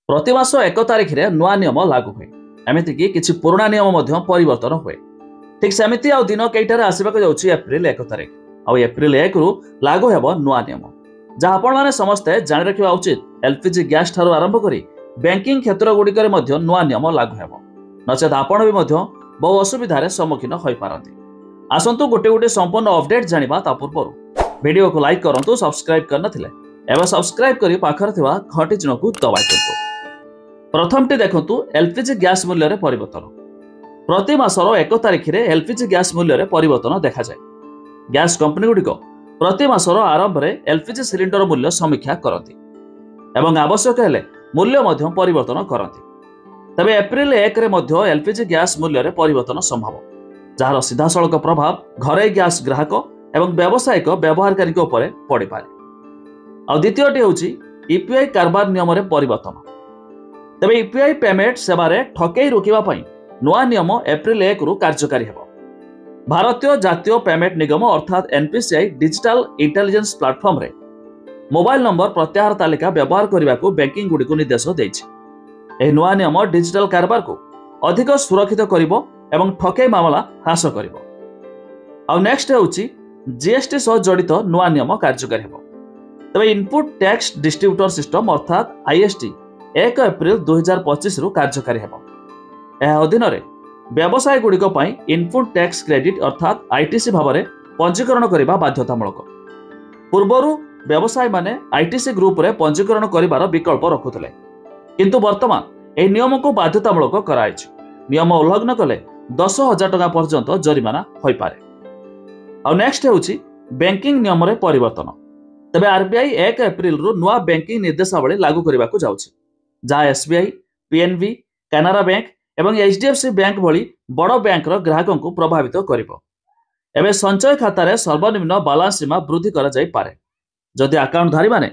प्रति मास 1 तारिख रे नुआ नियम लागू हुए एमतीक कि पुराणा नियम परिवर्तन हुए। ठीक सेमती आ दिन कईटार आसवाक जाऊँगी एप्रिल 1 तारिख एप्रिल 1 रु लागू हेब नुआ नियम जहाँ आपण मैंने समस्ते जाणी रखा उचित। एलपीजी गैस ठार आरंभ कर बैंकिंग क्षेत्र गुड़िक नुआ नियम लागू हेब नचेत आपण भी बहु असुविधार सम्मुखीन हो पारती। आसतु गोटे गोटे संपूर्ण अपडेट जानिबा ता पूर्व वीडियो को लाइक करंतु, सब्सक्राइब करनथिले एवं सब्सक्राइब करी पाखर थिबा घंटी चिन्ह को दबाई दियंतु। प्रथमटी देखंतु एलपीजी गैस मूल्य रे परिवर्तन। प्रति मासर 1 तारिख रे एलपीजी गैस मूल्य रे परिवर्तन देखा जाए। गैस कंपनी गुड़िक प्रति मासर आरंभ रे एलपीजी सिलिंडर मूल्य समीक्षा करती एवं आवश्यक हेले मूल्य मध्य परिवर्तन करती। तबे एप्रिल 1 रे मध्य एलपीजी गैस मूल्य रे परिवर्तन संभव, जार सीधा सड़क प्रभाव घरे गैस ग्राहक एवं व्यावसायिक व्यवहारकारी उपरे पड़ पारे। आ द्वितीयटी होची यूपीआई कारबार नियम रे परिवर्तन। तबे यूपीआई पेमेंट सेवारे ठकेई रोकिबा पई नुआ नियम एप्रिल 1 रु कार्यकारी हेबो। भारतीय जातीय पेमेंट निगम अर्थात एनपीसीआई डिजिटल इंटेलिजेंस प्लेटफॉर्म रे मोबाइल नंबर प्रत्याहार तालिका व्यवहार करने को बैंकिंग गुड़ी को निर्देश देछि। एही नुआ नियम डिजिटल कारबार को अधिक सुरक्षित करिवो एवं ठकेई मामला ह्रास करिवो। आ नेक्स्ट होछि जीएसटी सह जड़ित नुआ नियम कार्यकारी हेबो। तबे इनपुट टैक्स डिस्ट्रीब्यूटर सिस्टम अर्थात आईएसटी 1 एप्रिल 2025 रु कार्यकारी हेबो। एहा अधीन रे व्यवसाय गुड़िक पई इनपुट टैक्स क्रेडिट अर्थात आईटीसी भाव में पंजीकरण करने बाध्यतामूलक। पूर्वरु व्यवसाय माने आईटीसी ग्रुप रे पंजीकरण करिवार विकल्प रखुथिले, किंतु वर्तमान एही नियम को बाध्यतामूलक कराइछि। नियम उल्लंघन कले 10,000 टका पर्यंत जरिमाना होई पारे। आ नेक्स्ट होछि बैंकिंग नियम रे परिवर्तन। तबे आरबीआई 1 एप्रिल रु नुआ बैंकिंग निर्देशावली लागू करबा को जाउछि, जहाँ एसबीआई, पीएनबी, कैनारा बैंक एवं एचडीएफसी बैंक भली बड़ बैंक ग्राहकों को प्रभावित करिवो। एबे संचय खाता रे सर्वनिम्न बालांस सीमा वृद्धि करा जाई पारे। जदि अकाउंटधारी माने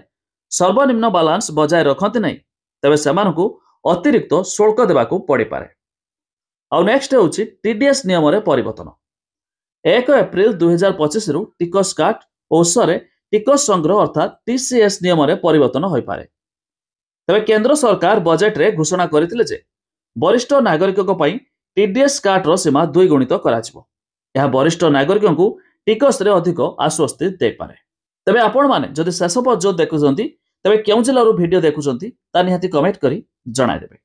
सर्वनिम्न बालांस बजाय रखते नहीं तेबे सेमानकु अतिरिक्त शुल्क देबाकू पड़ी पारे। आ नेक्स्ट होछि टीडीएस नियम रे परिवर्तन। 1 एप्रिल 2025 रु टिकस काट औसरे टिकस संग्रह अर्थात टीसीएस नियम रे परिवर्तन होई पारे। तबे केंद्र सरकार बजेट रे घोषणा करथिले जे वरिष्ठ नागरिकों पई टीडीएस काट रो सीमा 2 गुणित कराजिवो। यह वरिष्ठ नागरिकों को टिकस रे अधिक आश्वस्ति दे पारे। तबे आपण माने जदि शेष पर्यंत देखुछंती तबे केउ जिल्लारू वीडियो देखुछंती ता निहाती कमेंट करी जणाइ देबे।